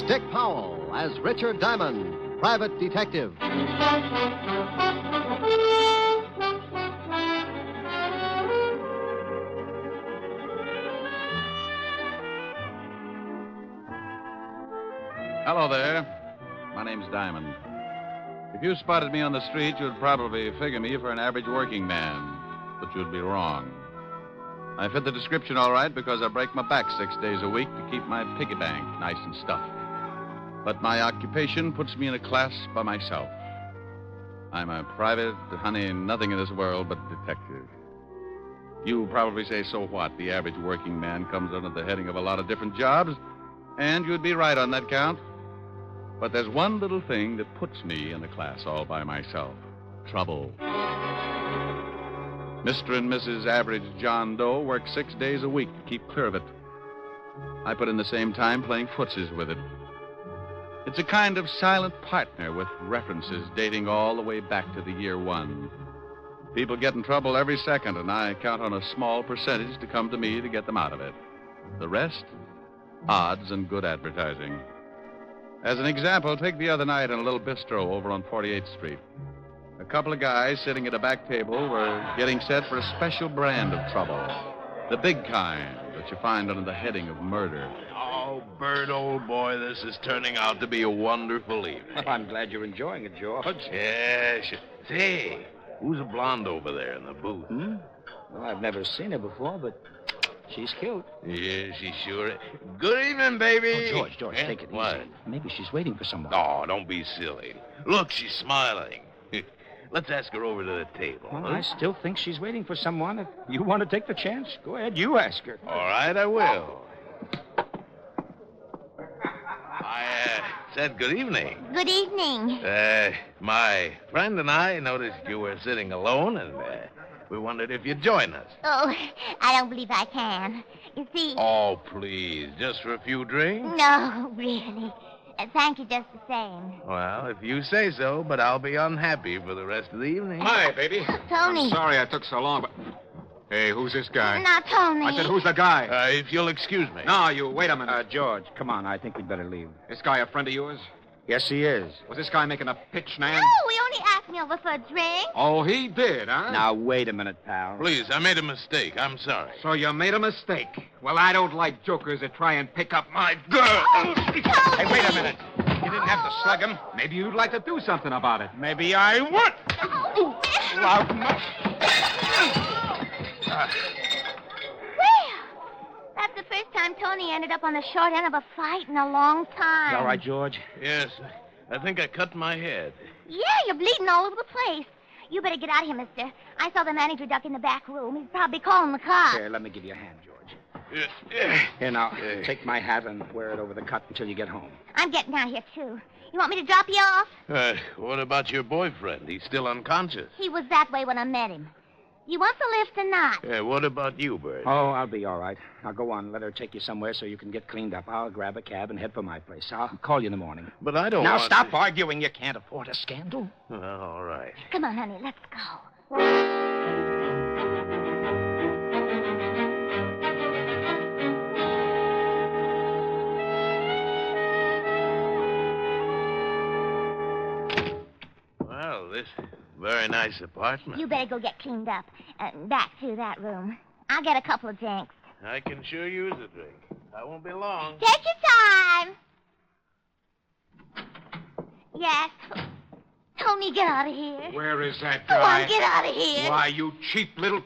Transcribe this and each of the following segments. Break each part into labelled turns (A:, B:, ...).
A: Dick Powell as Richard Diamond, private detective.
B: Hello there. My name's Diamond. If you spotted me on the street, you'd probably figure me for an average working man. But you'd be wrong. I fit the description all right because I break my back 6 days a week to keep my piggy bank nice and stuffed. But my occupation puts me in a class by myself. I'm a private, nothing in this world but detective. You probably say, so what? The average working man comes under the heading of a lot of different jobs, and you'd be right on that count. But there's one little thing that puts me in a class all by myself. Trouble. Mr. and Mrs. Average John Doe work 6 days a week to keep clear of it. I put in the same time playing footsies with it. It's a kind of silent partner with references dating all the way back to the year one. People get in trouble every second, and I count on a small percentage to come to me to get them out of it. The rest, odds and good advertising. As an example, take the other night in a little bistro over on 48th Street. A couple of guys sitting at a back table were getting set for a special brand of trouble. The big kind that you find under the heading of murder.
C: Oh, Bert, old boy, this is turning out to be a wonderful evening.
D: Well, I'm glad you're enjoying it, George.
C: Yes. Say, who's a blonde over there in the booth?
D: Well, I've never seen her before, but she's cute.
C: Yeah, she sure is. Good evening, baby.
D: Oh, George, take it
C: What?
D: easy. Maybe she's waiting for someone.
C: Oh, don't be silly. Look, she's smiling. Let's ask her over to the table.
D: Well,
C: huh?
D: I still think she's waiting for someone. If you want to take the chance, go ahead. You ask her.
C: All right, I will. I said good evening.
E: Good evening.
C: My friend and I noticed you were sitting alone, and we wondered if you'd join us.
E: Oh, I don't believe I can. You see...
C: Oh, please, just for a few drinks?
E: No, really. Thank you just the same.
C: Well, if you say so, but I'll be unhappy for the rest of the evening.
F: Hi, baby.
E: Tony.
F: I'm sorry I took so long, but... Hey, who's this guy?
E: Not Tony.
F: I said, who's the guy?
C: If you'll excuse me.
F: No, you, wait a minute.
D: George, come on. I think we'd better leave.
F: This guy a friend of yours?
D: Yes, he is.
F: Was this guy making a pitch, Nan?
E: No, he only asked me over for a drink.
F: Oh, he did, huh?
D: Now, wait a minute, pal.
C: Please, I made a mistake. I'm sorry.
F: So you made a mistake. Well, I don't like jokers that try and pick up my girl.
D: Hey, wait a minute. You didn't have to slug him.
F: Maybe you'd like to do something about it.
D: Maybe I would. Loud enough.
E: That's the first time Tony ended up on the short end of a fight in a long time.
D: You all right, George?
C: Yes, I think I cut my head.
E: Yeah, you're bleeding all over the place. You better get out of here, mister. I saw the manager duck in the back room. He's probably calling the cops.
D: Here, let me give you a hand, George.
C: Yeah.
D: Here, now, take my hat and wear it over the cut until you get home.
E: I'm getting out of here, too. You want me to drop you off?
C: What about your boyfriend? He's still unconscious.
E: He was that way when I met him. You want the lift or not?
C: What about you, Bert?
D: Oh, I'll be all right. Now, go on. Let her take you somewhere so you can get cleaned up. I'll grab a cab and head for my place. I'll call you in the morning.
C: But I don't
D: Now,
C: want
D: stop
C: to...
D: arguing. You can't afford a scandal.
C: All right.
E: Come on, honey, let's go.
C: Well, this very nice apartment.
E: You better go get cleaned up. Back to that room. I'll get a couple of drinks.
C: I can sure use a drink. I won't be long.
E: Take your time. Yes. Tony, get out of here.
F: Where is that
E: Go
F: guy?
E: on, get out of here.
F: Why, you cheap little...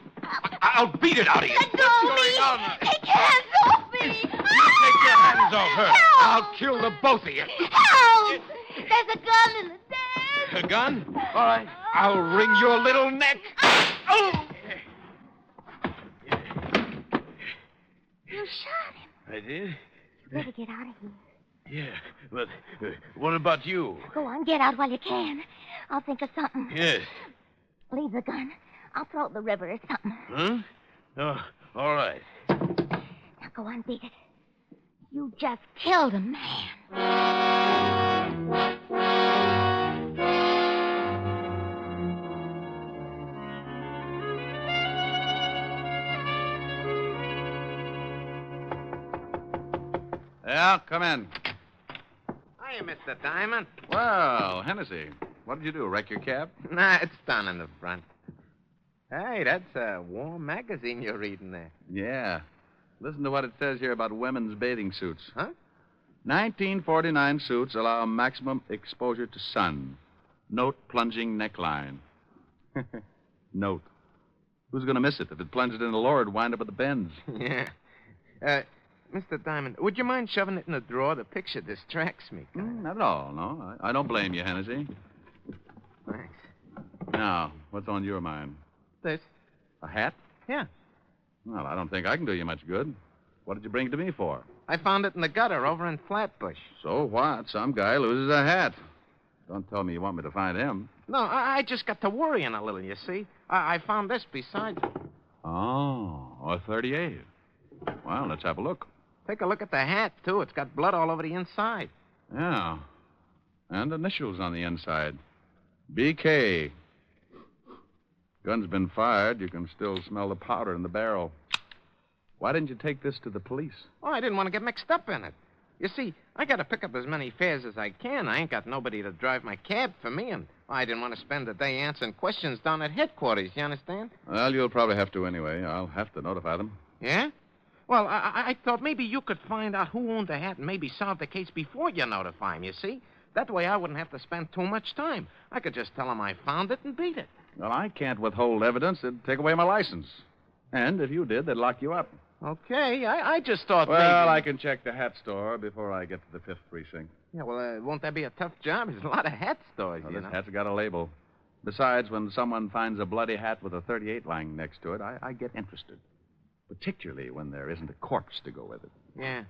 F: I'll beat it out of you.
E: Let go of me.
C: on?
E: Take your hands off me.
C: You take your hands off her.
E: Help.
F: I'll kill the both of you.
E: Help. There's a gun in the desk.
C: A gun? All right.
F: I'll wring your little neck.
E: Oh. You shot him.
C: I did?
E: You better get out of here.
C: Yeah, but what about you?
E: Go on, get out while you can. I'll think of something.
C: Yes.
E: Leave the gun. I'll throw it in the river or something.
C: Huh? Oh, all right.
E: Now go on, beat it. You just killed a man.
B: Yeah, come in.
C: Mr. Diamond.
B: Well, Hennessy, what did you do? Wreck your cab?
C: Nah, it's down in the front. Hey, that's a warm magazine you're reading there.
B: Yeah. Listen to what it says here about women's bathing suits.
C: Huh?
B: 1949 suits allow maximum exposure to sun. Note plunging neckline. Note. Who's going to miss it? If it plunged in the lower, it'd wind up at the bends.
C: Yeah. Mr. Diamond, would you mind shoving it in the drawer? The picture distracts me.
B: Not at all, no. I don't blame you, Hennessy.
C: Thanks.
B: Now, what's on your mind?
C: This?
B: A hat?
C: Yeah.
B: Well, I don't think I can do you much good. What did you bring it to me for?
C: I found it in the gutter over in Flatbush.
B: So what? Some guy loses a hat. Don't tell me you want me to find him.
C: No, I just got to worrying a little, you see. I found this beside it.
B: Oh, a 38. Well, let's have a look.
C: Take a look at the hat, too. It's got blood all over the inside.
B: Yeah. And initials on the inside. BK. Gun's been fired. You can still smell the powder in the barrel. Why didn't you take this to the police?
C: Oh, I didn't want to get mixed up in it. You see, I got to pick up as many fares as I can. I ain't got nobody to drive my cab for me, and I didn't want to spend the day answering questions down at headquarters, you understand?
B: Well, you'll probably have to anyway. I'll have to notify them.
C: Yeah? Well, I thought maybe you could find out who owned the hat and maybe solve the case before you notify him, you see? That way I wouldn't have to spend too much time. I could just tell him I found it and beat it.
B: Well, I can't withhold evidence. It'd take away my license. And if you did, they'd lock you up.
C: Okay, I just thought
B: Well,
C: maybe...
B: I can check the hat store before I get to the 5th precinct.
C: Yeah, well, won't that be a tough job? There's a lot of hat stores,
B: Well,
C: you
B: this
C: know.
B: hat's got a label. Besides, when someone finds a bloody hat with a 38 lying next to it, I get interested. Particularly when there isn't a corpse to go with it.
C: Yeah.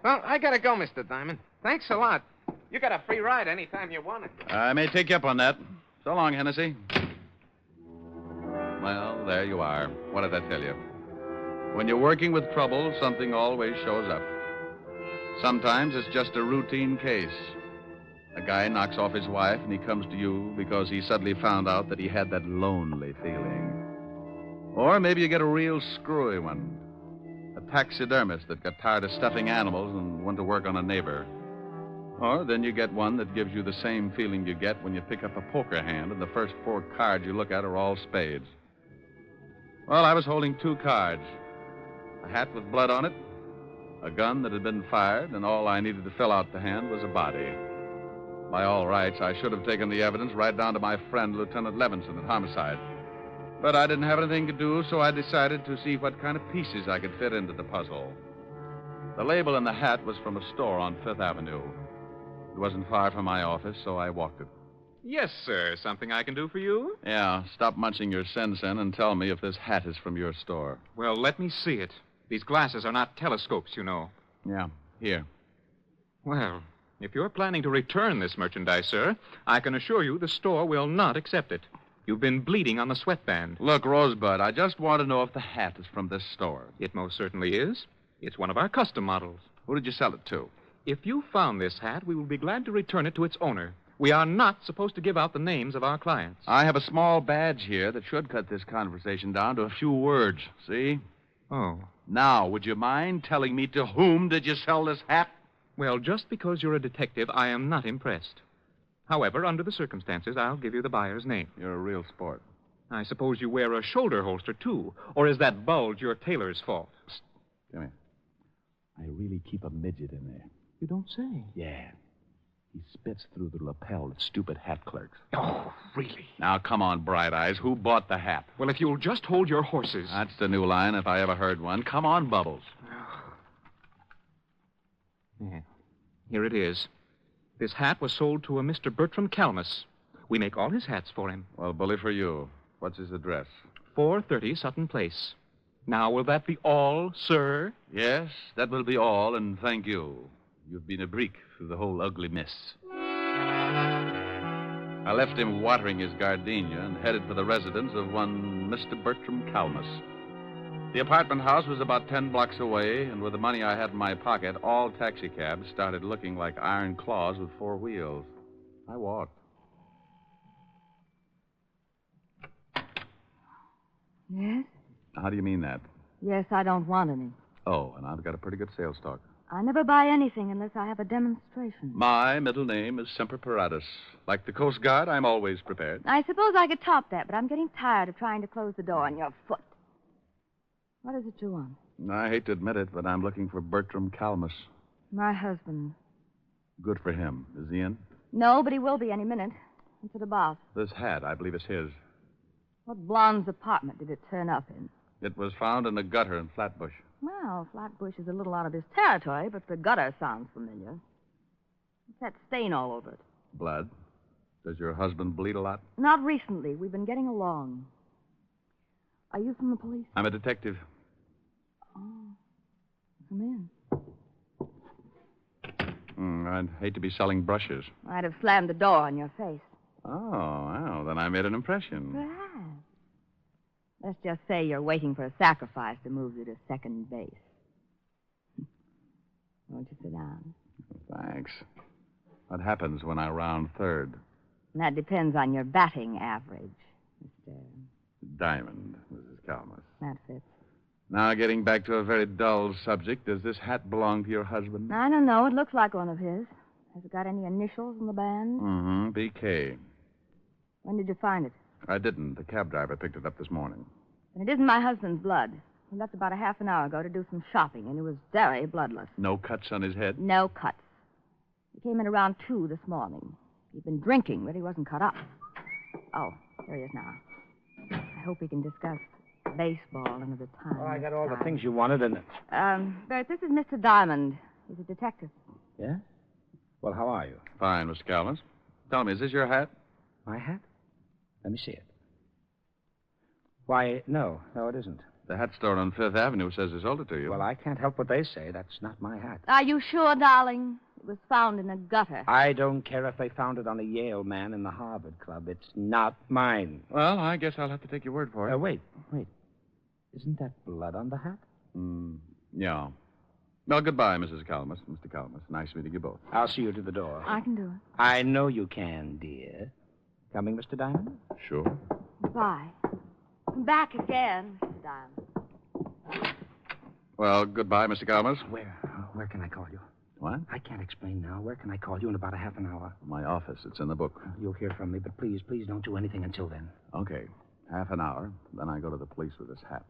C: Well, I gotta go, Mr. Diamond. Thanks a lot. You got a free ride anytime you want it.
B: I may take you up on that. So long, Hennessy. Well, there you are. What did I tell you? When you're working with trouble, something always shows up. Sometimes it's just a routine case. A guy knocks off his wife and he comes to you because he suddenly found out that he had that lonely feeling. Or maybe you get a real screwy one. A taxidermist that got tired of stuffing animals and went to work on a neighbor. Or then you get one that gives you the same feeling you get when you pick up a poker hand and the first 4 cards you look at are all spades. Well, I was holding 2 cards. A hat with blood on it, a gun that had been fired, and all I needed to fill out the hand was a body. By all rights, I should have taken the evidence right down to my friend, Lieutenant Levinson, at homicide. But I didn't have anything to do, so I decided to see what kind of pieces I could fit into the puzzle. The label in the hat was from a store on 5th Avenue. It wasn't far from my office, so I walked it.
F: Yes, sir. Something I can do for you?
B: Yeah, stop munching your sen-sen and tell me if this hat is from your store.
F: Well, let me see it. These glasses are not telescopes, you know.
B: Yeah, here.
F: Well, if you're planning to return this merchandise, sir, I can assure you the store will not accept it. You've been bleeding on the sweatband.
B: Look, Rosebud, I just want to know if the hat is from this store.
F: It most certainly is. It's one of our custom models.
B: Who did you sell it to?
F: If you found this hat, we will be glad to return it to its owner. We are not supposed to give out the names of our clients.
B: I have a small badge here that should cut this conversation down to a few words. See?
F: Oh.
B: Now, would you mind telling me to whom did you sell this hat?
F: Well, just because you're a detective, I am not impressed. However, under the circumstances, I'll give you the buyer's name.
B: You're a real sport.
F: I suppose you wear a shoulder holster, too. Or is that bulge your tailor's fault?
B: Psst. Come here. I really keep a midget in there.
F: You don't say.
B: Yeah. He spits through the lapel at stupid hat clerks.
F: Oh, really?
B: Now, come on, Bright Eyes. Who bought the hat?
F: Well, if you'll just hold your horses.
B: That's the new line, if I ever heard one. Come on, Bubbles.
F: Yeah. Here it is. This hat was sold to a Mr. Bertram Calmus. We make all his hats for him.
B: Well, bully for you. What's his address?
F: 430 Sutton Place. Now, will that be all, sir?
B: Yes, that will be all, and thank you. You've been a break through the whole ugly mess. I left him watering his gardenia and headed for the residence of one Mr. Bertram Calmus. The apartment house was about 10 blocks away, and with the money I had in my pocket, all taxicabs started looking like iron claws with 4 wheels. I walked.
G: Yes?
B: How do you mean that?
G: Yes, I don't want any.
B: Oh, and I've got a pretty good sales stock.
G: I never buy anything unless I have a demonstration.
B: My middle name is Semper Paratus. Like the Coast Guard, I'm always prepared.
G: I suppose I could top that, but I'm getting tired of trying to close the door on your foot. What is it you want?
B: I hate to admit it, but I'm looking for Bertram Calmus.
G: My husband.
B: Good for him. Is he in?
G: No, but he will be any minute. Into the boss.
B: This hat, I believe, is his.
G: What blonde's apartment did it turn up in?
B: It was found in a gutter in Flatbush.
G: Well, Flatbush is a little out of his territory, but the gutter sounds familiar. What's that stain all over it?
B: Blood. Does your husband bleed a lot?
G: Not recently. We've been getting along. Are you from the police?
B: I'm a detective.
G: Oh. Come in.
B: I'd hate to be selling brushes.
G: I'd have slammed the door on your face.
B: Oh, well, then I made an impression.
G: Perhaps. Let's just say you're waiting for a sacrifice to move you to second base. Won't you sit down?
B: Thanks. What happens when I round third?
G: That depends on your batting average, Mr.
B: Diamond, Mrs. Calmus.
G: That fits.
B: Now, getting back to a very dull subject, does this hat belong to your husband?
G: I don't know. It looks like one of his. Has it got any initials in the band?
B: Mm-hmm. BK.
G: When did you find it?
B: I didn't. The cab driver picked it up this morning.
G: And it isn't my husband's blood. He left about a half an hour ago to do some shopping, and he was very bloodless.
B: No cuts on his head?
G: No cuts. He came in around 2 this morning. He'd been drinking, but he wasn't cut up. Oh, here he is now. I hope we can discuss baseball another time.
D: Oh, I got all the things you wanted, and...
G: Bert, this is Mr. Diamond. He's a detective.
D: Yeah? Well, how are you?
B: Fine, Mr. Calmus. Tell me, is this your hat?
D: My hat? Let me see it. Why, no, it isn't.
B: The hat store on Fifth Avenue says they sold it to you.
D: Well, I can't help what they say. That's not my hat.
G: Are you sure, darling? It was found in a gutter.
D: I don't care if they found it on a Yale man in the Harvard Club. It's not mine.
B: Well, I guess I'll have to take your word for it.
D: Wait. Isn't that blood on the hat?
B: Yeah. Well, goodbye, Mrs. Calmus, Mr. Calmus. Nice meeting you both.
D: I'll see you to the door.
G: I can do it.
D: I know you can, dear. Coming, Mr. Diamond?
B: Sure.
G: Goodbye. Come back again, Mr. Diamond.
B: Well, goodbye, Mr. Calmus.
D: Where can I call you?
B: What?
D: I can't explain now. Where can I call you in about a half an hour?
B: My office. It's in the book.
D: You'll hear from me, but please don't do anything until then.
B: Okay. Half an hour. Then I go to the police with this hat.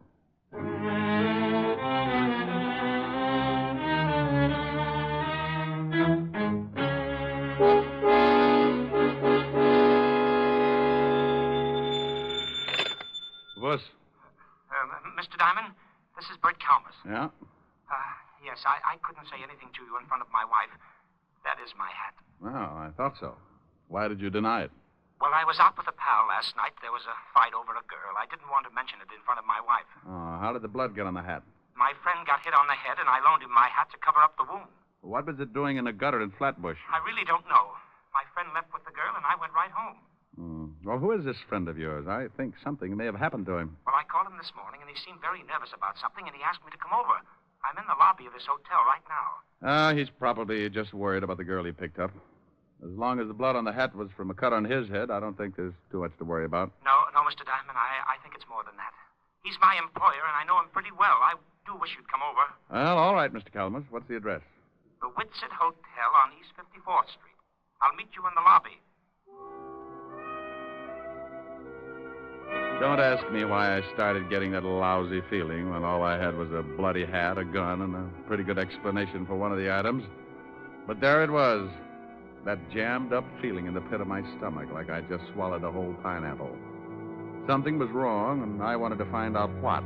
B: Wuss.
H: Mr. Diamond, this is Bert Calmus.
B: Yeah?
H: Yes, I couldn't say anything to you in front of my wife. That is my hat.
B: Well, I thought so. Why did you deny it?
H: Well, I was out with a pal last night. There was a fight over a girl. I didn't want to mention it in front of my wife.
B: Oh, how did the blood get on the hat?
H: My friend got hit on the head, and I loaned him my hat to cover up the wound.
B: What was it doing in a gutter in Flatbush?
H: I really don't know. My friend left with the girl, and I went right home.
B: Well, who is this friend of yours? I think something may have happened to him.
H: Well, I called him this morning, and he seemed very nervous about something, and he asked me to come over. I'm in the lobby of his hotel right now.
B: He's probably just worried about the girl he picked up. As long as the blood on the hat was from a cut on his head, I don't think there's too much to worry about.
H: No, Mr. Diamond, I think it's more than that. He's my employer, and I know him pretty well. I do wish you'd come over.
B: Well, all right, Mr. Calmus. What's the address?
H: The Whitsett Hotel on East 54th Street. I'll meet you in the lobby.
B: Don't ask me why I started getting that lousy feeling when all I had was a bloody hat, a gun, and a pretty good explanation for one of the items. But there it was. That jammed-up feeling in the pit of my stomach, like I just swallowed a whole pineapple. Something was wrong, and I wanted to find out what.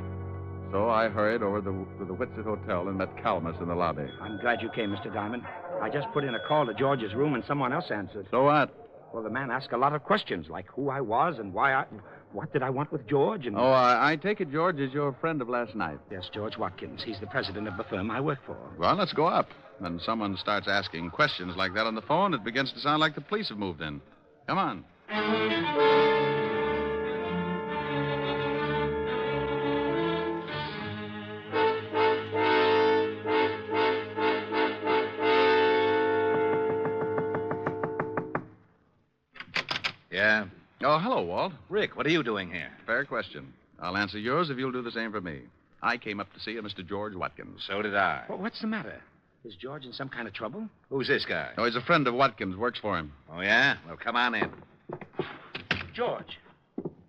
B: So I hurried over to the Whitsett Hotel and met Calmus in the lobby.
D: I'm glad you came, Mr. Diamond. I just put in a call to George's room, and someone else answered.
B: So what?
D: Well, the man asked a lot of questions, like who I was and what did I want with George, and...
B: Oh, I take it George is your friend of last night.
D: Yes, George Watkins. He's the president of the firm I work for.
B: Well, let's go up. When someone starts asking questions like that on the phone, it begins to sound like the police have moved in. Come on.
I: Yeah?
B: Oh, hello, Walt.
I: Rick, what are you doing here?
B: Fair question. I'll answer yours if you'll do the same for me. I came up to see a Mr. George Watkins.
I: So did I.
D: Well, what's the matter? Is George in some kind of trouble?
I: Who's this guy?
B: Oh, he's a friend of Watkins, works for him.
I: Oh, yeah? Well, come on in.
D: George.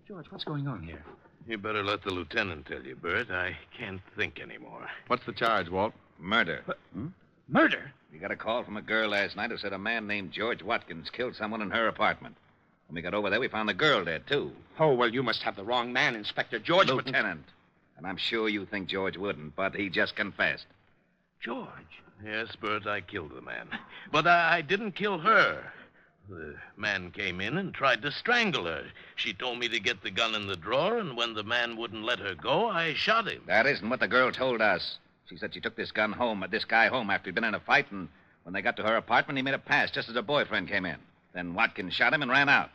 D: George, what's going on here?
J: You better let the lieutenant tell you, Bert. I can't think anymore.
B: What's the charge, Walt?
I: Murder.
D: Murder?
I: We got a call from a girl last night who said a man named George Watkins killed someone in her apartment. When we got over there, we found the girl dead, too.
D: Oh, well, you must have the wrong man, Inspector George.
I: Lieutenant. And I'm sure you think George wouldn't, but he just confessed.
J: George? Yes, Bert, I killed the man. But I didn't kill her. The man came in and tried to strangle her. She told me to get the gun in the drawer, and when the man wouldn't let her go, I shot him.
I: That isn't what the girl told us. She said she took this guy home after he'd been in a fight, and when they got to her apartment, he made a pass just as her boyfriend came in. Then Watkins shot him and ran out.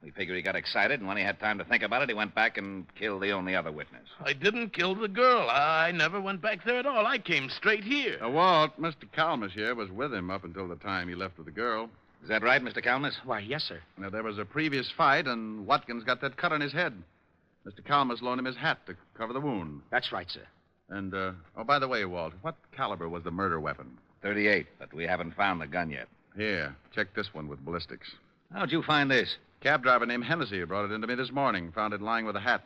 I: We figured he got excited, and when he had time to think about it, he went back and killed the only other witness.
J: I didn't kill the girl. I never went back there at all. I came straight here.
B: Walt, Mr. Calmus here was with him up until the time he left with the girl.
I: Is that right, Mr. Calmus?
D: Why, yes, sir.
B: Now, there was a previous fight, and Watkins got that cut on his head. Mr. Calmus loaned him his hat to cover the wound.
D: That's right, sir.
B: And, by the way, Walt, what caliber was the murder weapon?
I: .38, but we haven't found the gun yet.
B: Here, check this one with ballistics.
I: How'd you find this?
B: Cab driver named Hennessy brought it into me this morning. Found it lying with a hat.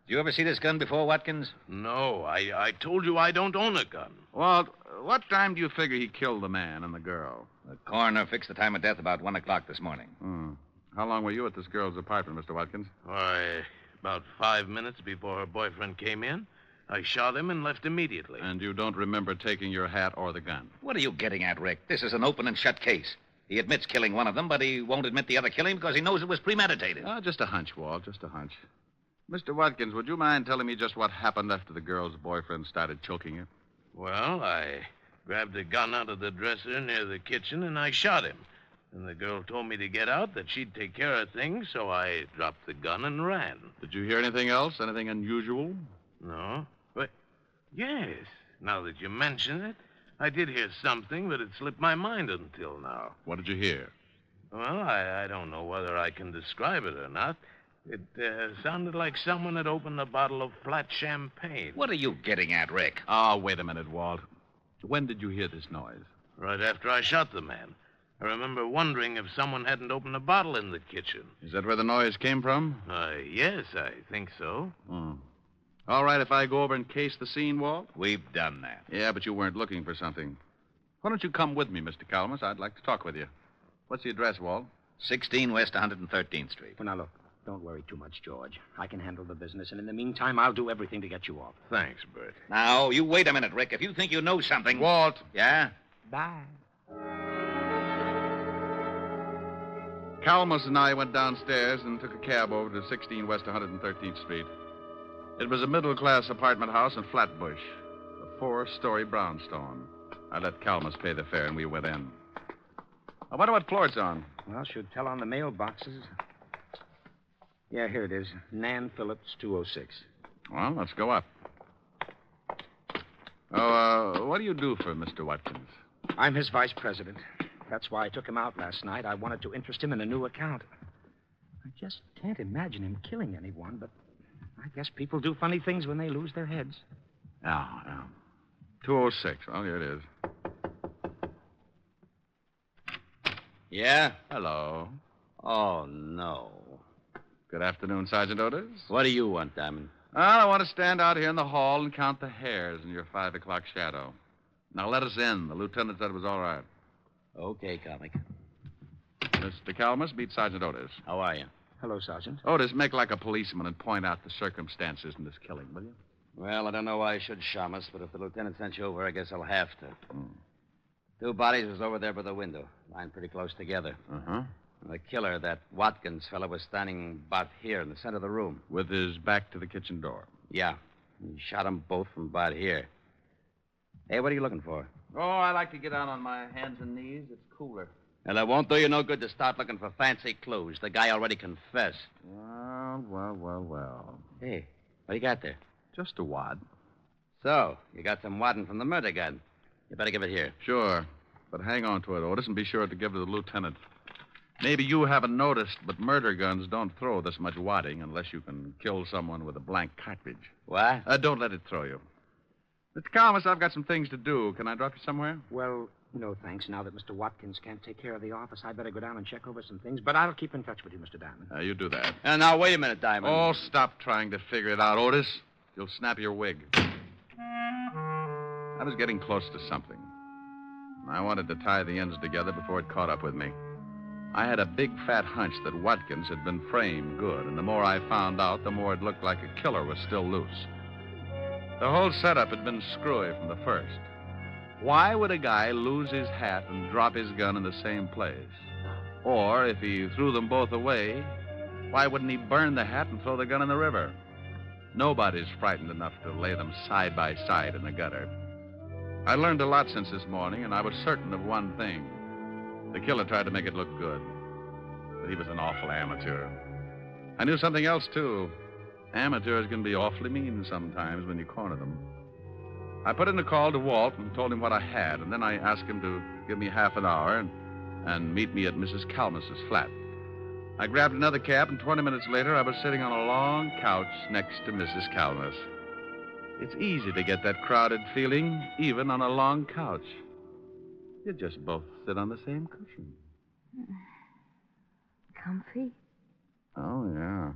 I: Did you ever see this gun before, Watkins?
J: No, I told you I don't own a gun.
B: Walt, what time do you figure he killed the man and the girl?
I: The coroner fixed the time of death about 1 o'clock this morning.
B: How long were you at this girl's apartment, Mr. Watkins?
J: Why, about 5 minutes before her boyfriend came in. I shot him and left immediately.
B: And you don't remember taking your hat or the gun?
I: What are you getting at, Rick? This is an open and shut case. He admits killing one of them, but he won't admit the other killing because he knows it was premeditated.
B: Just a hunch, Walt, just a hunch. Mr. Watkins, would you mind telling me just what happened after the girl's boyfriend started choking her?
J: Well, I grabbed a gun out of the dresser near the kitchen and I shot him. And the girl told me to get out, that she'd take care of things, so I dropped the gun and ran.
B: Did you hear anything else? Anything unusual?
J: No. But, yes, now that you mention it, I did hear something, but it slipped my mind until now.
B: What did you hear?
J: Well, I don't know whether I can describe it or not. It sounded like someone had opened a bottle of flat champagne.
I: What are you getting at, Rick?
B: Oh, wait a minute, Walt. When did you hear this noise?
J: Right after I shot the man. I remember wondering if someone hadn't opened a bottle in the kitchen.
B: Is that where the noise came from?
J: Yes, I think so.
B: All right, if I go over and case the scene, Walt?
I: We've done that.
B: Yeah, but you weren't looking for something. Why don't you come with me, Mr. Calmus? I'd like to talk with you. What's the address, Walt?
I: 16 West 113th Street.
D: Well, now, look, don't worry too much, George. I can handle the business, and in the meantime, I'll do everything to get you off.
J: Thanks, Bert.
I: Now, you wait a minute, Rick. If you think you know something...
B: Walt.
I: Yeah?
D: Bye.
B: Calmus and I went downstairs and took a cab over to 16 West 113th Street. It was a middle-class apartment house in Flatbush, a 4-story brownstone. I let Calmus pay the fare, and we went in. I wonder what floor it's on.
D: Well, should tell on the mailboxes. Yeah, here it is. Nan Phillips, 206.
B: Well, let's go up. What do you do for Mr. Watkins?
D: I'm his vice president. That's why I took him out last night. I wanted to interest him in a new account. I just can't imagine him killing anyone, but I guess people do funny things when they lose their heads.
B: Yeah. 206. Well, here it is.
K: Yeah?
B: Hello.
K: Oh, no.
B: Good afternoon, Sergeant Otis.
K: What do you want, Diamond?
B: Well, I want to stand out here in the hall and count the hairs in your 5 o'clock shadow. Now, let us in. The lieutenant said it was all right.
K: Okay, comic.
B: Mr. Calmus, meet Sergeant Otis.
K: How are you?
D: Hello, Sergeant.
B: Otis, make like a policeman and point out the circumstances in this killing, will you?
K: Well, I don't know why I should, Shamus, but if the lieutenant sent you over, I guess I'll have to. 2 bodies was over there by the window, lying pretty close together.
B: Uh-huh.
K: The killer, that Watkins fellow, was standing about here in the center of the room.
B: With his back to the kitchen door.
K: Yeah. He shot them both from about here. Hey, what are you looking for?
B: Oh, I like to get down on my hands and knees. It's cooler.
K: Well, it won't do you no good to start looking for fancy clues. The guy already confessed.
B: Well.
K: Hey, what do you got there?
B: Just a wad.
K: So, you got some wadding from the murder gun. You better give it here.
B: Sure. But hang on to it, Otis, and be sure to give it to the lieutenant. Maybe you haven't noticed, but murder guns don't throw this much wadding unless you can kill someone with a blank cartridge.
K: What?
B: Don't let it throw you. Mr. Calmus, I've got some things to do. Can I drop you somewhere?
D: Well, no thanks. Now that Mr. Watkins can't take care of the office, I'd better go down and check over some things. But I'll keep in touch with you, Mr. Diamond.
B: You do that.
K: Now, wait a minute, Diamond.
B: Oh, stop trying to figure it out, Otis. You'll snap your wig. I was getting close to something. I wanted to tie the ends together before it caught up with me. I had a big, fat hunch that Watkins had been framed good, and the more I found out, the more it looked like a killer was still loose. The whole setup had been screwy from the first. Why would a guy lose his hat and drop his gun in the same place? Or, if he threw them both away, why wouldn't he burn the hat and throw the gun in the river? Nobody's frightened enough to lay them side by side in the gutter. I learned a lot since this morning, and I was certain of one thing. The killer tried to make it look good, but he was an awful amateur. I knew something else, too. Amateurs can be awfully mean sometimes when you corner them. I put in a call to Walt and told him what I had, and then I asked him to give me half an hour and meet me at Mrs. Calmus's flat. I grabbed another cab, and 20 minutes later, I was sitting on a long couch next to Mrs. Calmus. It's easy to get that crowded feeling, even on a long couch. You just both sit on the same cushion.
G: Comfy?
B: Oh, yeah.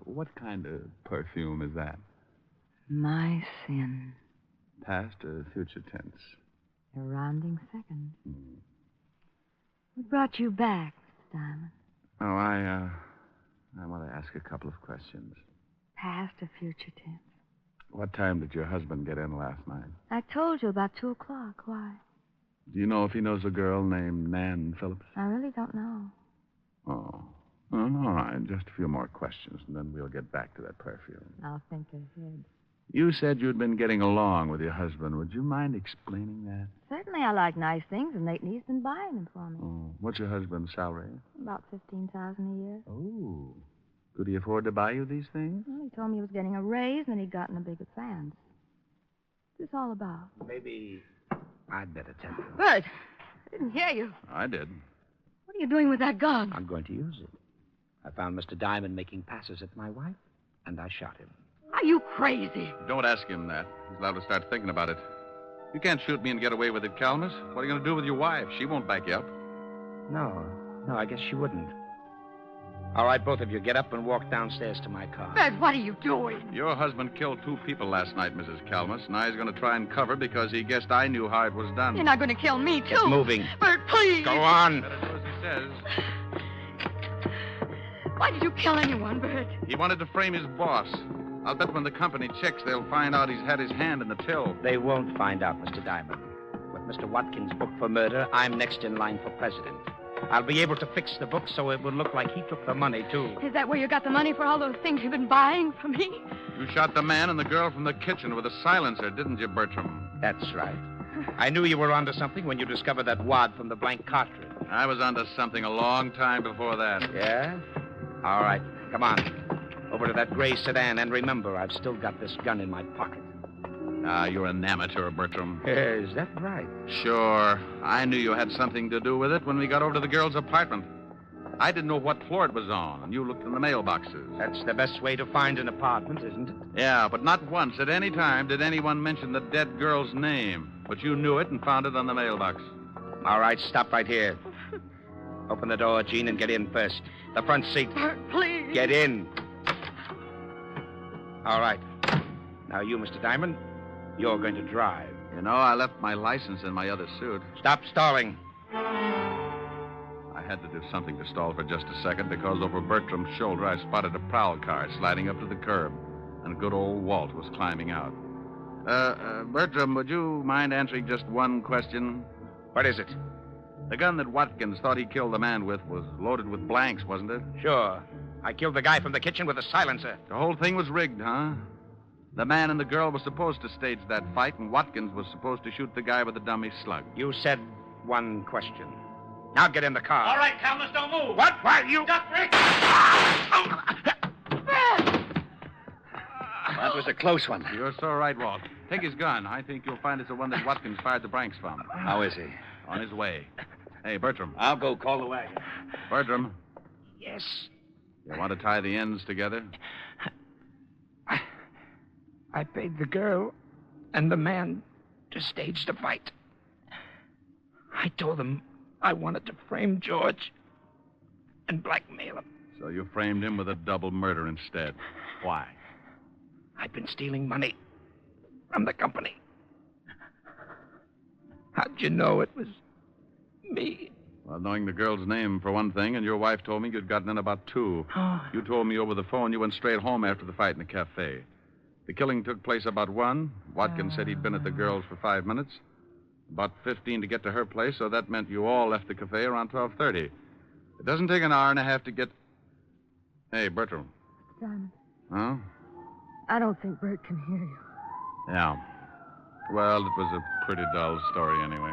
B: What kind of perfume is that?
G: My sin.
B: Past or future tense?
G: A rounding second. What brought you back, Mr. Diamond?
B: Oh, I want to ask a couple of questions.
G: Past or future tense?
B: What time did your husband get in last night?
G: I told you about 2 o'clock. Why?
B: Do you know if he knows a girl named Nan Phillips?
G: I really don't know.
B: Oh. Well, all right. Just a few more questions, and then we'll get back to that perfume.
G: I'll think ahead.
B: You said you'd been getting along with your husband. Would you mind explaining that?
G: Certainly I like nice things, and lately he's been buying them for me.
B: Oh. What's your husband's salary?
G: About $15,000 a year.
B: Oh. Could he afford to buy you these things?
G: Well, he told me he was getting a raise and that he'd gotten a big advance. What's this all about?
D: Maybe I'd better tell you.
G: Bert, I didn't hear you.
B: I did.
G: What are you doing with that gun?
D: I'm going to use it. I found Mr. Diamond making passes at my wife, and I shot him.
G: Are you crazy?
B: Don't ask him that. He's allowed to start thinking about it. You can't shoot me and get away with it, Calmus. What are you going to do with your wife? She won't back you up.
D: No, I guess she wouldn't. All right, both of you, get up and walk downstairs to my car.
G: Bert, what are you doing?
B: Your husband killed 2 people last night, Mrs. Calmus. Now he's going to try and cover because he guessed I knew how it was done.
G: You're not going to kill me, too.
D: Get moving.
G: Bert, please.
D: Go on.
B: Better do as he says.
G: Why did you kill anyone, Bert?
B: He wanted to frame his boss. I'll bet when the company checks, they'll find out he's had his hand in the till.
D: They won't find out, Mr. Diamond. With Mr. Watkins' book for murder, I'm next in line for president. I'll be able to fix the book so it will look like he took the money, too.
G: Is that where you got the money for all those things you've been buying for me?
B: You shot the man and the girl from the kitchen with a silencer, didn't you, Bertram?
D: That's right. I knew you were onto something when you discovered that wad from the blank cartridge.
B: I was onto something a long time before that.
D: Yeah? All right. Come on. Over to that gray sedan, and remember, I've still got this gun in my pocket.
B: You're an amateur, Bertram.
D: Is that right?
B: Sure. I knew you had something to do with it when we got over to the girl's apartment. I didn't know what floor it was on, and you looked in the mailboxes.
D: That's the best way to find an apartment, isn't it?
B: Yeah, but not once at any time did anyone mention the dead girl's name. But you knew it and found it on the mailbox.
D: All right, stop right here. Open the door, Gene, and get in first. The front seat.
G: Bert, please.
D: Get in. All right. Now you, Mr. Diamond, you're going to drive.
B: You know, I left my license in my other suit.
D: Stop stalling.
B: I had to do something to stall for just a second because over Bertram's shoulder I spotted a prowl car sliding up to the curb, and good old Walt was climbing out. Bertram, would you mind answering just one question?
D: What is it?
B: The gun that Watkins thought he killed the man with was loaded with blanks, wasn't it?
D: Sure. I killed the guy from the kitchen with a silencer.
B: The whole thing was rigged, huh? The man and the girl were supposed to stage that fight, and Watkins was supposed to shoot the guy with the dummy slug.
D: You said one question. Now get in the car.
H: All right, Calmus, don't move.
D: What? Why, you...
H: Duck, Rick!
K: That was a close one.
B: You're so right, Walt. Take his gun. I think you'll find it's the one that Watkins fired the blanks from.
K: How is he?
B: On his way. Hey, Bertram.
K: I'll go call the wagon.
B: Bertram,
D: Yes.
B: you want to tie the ends together?
D: I paid the girl and the man to stage the fight. I told them I wanted to frame George and blackmail him.
B: So you framed him with a double murder instead. Why?
D: I've been stealing money from the company. How'd you know it was me?
B: Well, knowing the girl's name for one thing, and your wife told me you'd gotten in about two.
D: Oh.
B: You told me over the phone you went straight home after the fight in the cafe. The killing took place about 1. Watkins said he'd been at the girl's for 5 minutes. About 15 to get to her place, so that meant you all left the cafe around 12:30. It doesn't take an hour and a half to get... Hey, Bertram.
G: Simon,
B: Huh?
G: I don't think Bert can hear you.
B: Yeah. Well, it was a pretty dull story anyway.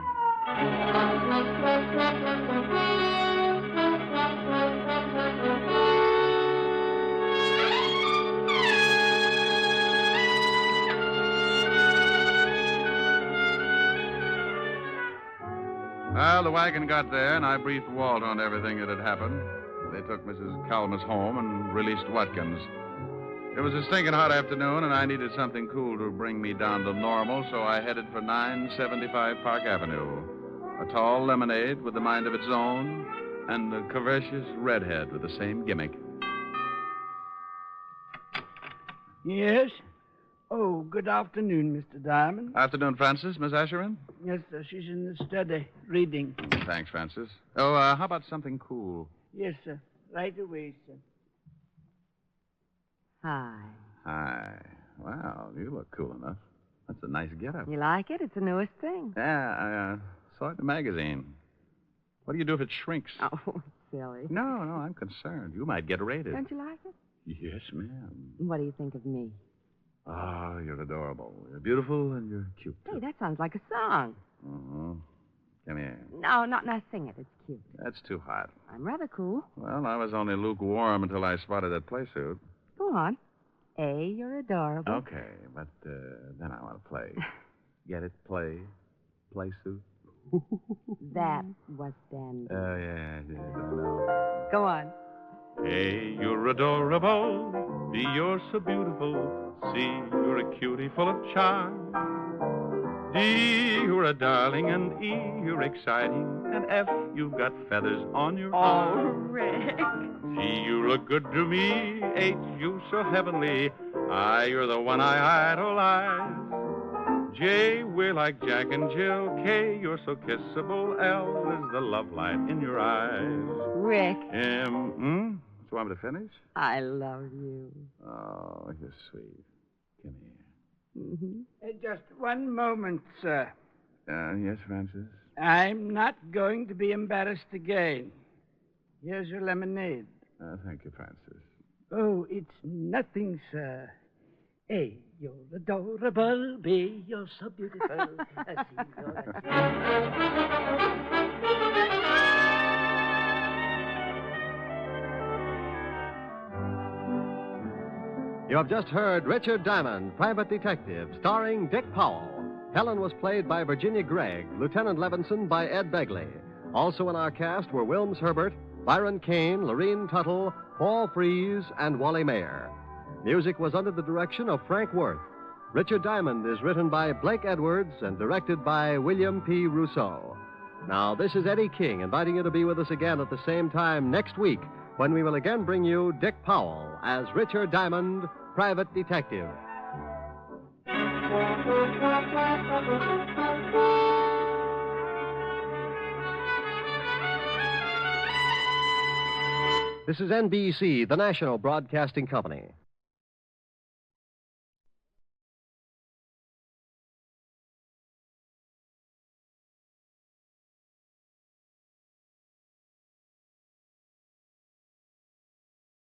B: Well, the wagon got there, and I briefed Walt on everything that had happened. They took Mrs. Calmus home and released Watkins. It was a stinking hot afternoon, and I needed something cool to bring me down to normal, so I headed for 975 Park Avenue. A tall lemonade with a mind of its own, and a curvaceous redhead with the same gimmick.
L: Yes? Oh, good afternoon, Mr. Diamond.
B: Afternoon, Francis. Miss Asherin?
L: Yes, sir. She's in the study, reading.
B: Thanks, Francis. Oh, how about something cool?
L: Yes, sir. Right away, sir.
G: Hi.
B: Hi. Wow, you look cool enough. That's a nice getup.
G: You like it? It's the newest thing.
B: Yeah, I saw it in the magazine. What do you do if it shrinks?
G: Oh, silly.
B: No, I'm concerned. You might get raided.
G: Don't you like it?
B: Yes, ma'am.
G: What do you think of me?
B: Oh, you're adorable. You're beautiful and you're cute.
G: Hey, that sounds like a song.
B: Mm-hmm. Come here.
G: No, not sing it. It's cute.
B: That's too hot.
G: I'm rather cool.
B: Well, I was only lukewarm until I spotted that play suit.
G: Go on. A, you're adorable.
B: Okay, but then I want to play. Get it? Play suit?
G: That was then.
B: Oh, yeah, I did. I know.
G: Go on.
B: Hey, you're adorable. B, you're so beautiful. C, you're a cutie full of charm. D, you're a darling. And E, you're exciting. And F, you've got feathers on your arm.
G: Oh, Rick.
B: G, you look good to me. H, you so heavenly. I, you're the one I idolize. J, we're like Jack and Jill. K, you're so kissable. L is the love light in your eyes.
G: Rick.
B: M, so I'm to finish?
G: I love you.
B: Oh, you're sweet. Come here.
G: Mm-hmm.
L: Just one moment, sir.
B: Yes, Francis?
L: I'm not going to be embarrassed again. Here's your lemonade.
B: Thank you, Francis.
L: Oh, it's nothing, sir. A, you're adorable. B, you're so beautiful. C, you're
A: You have just heard Richard Diamond, Private Detective, starring Dick Powell. Helen was played by Virginia Gregg, Lieutenant Levinson by Ed Begley. Also in our cast were Wilms Herbert, Byron Kane, Lorene Tuttle, Paul Frees, and Wally Mayer. Music was under the direction of Frank Worth. Richard Diamond is written by Blake Edwards and directed by William P. Rousseau. Now, this is Eddie King inviting you to be with us again at the same time next week when we will again bring you Dick Powell as Richard Diamond, Private Detective. This is NBC, the national broadcasting company.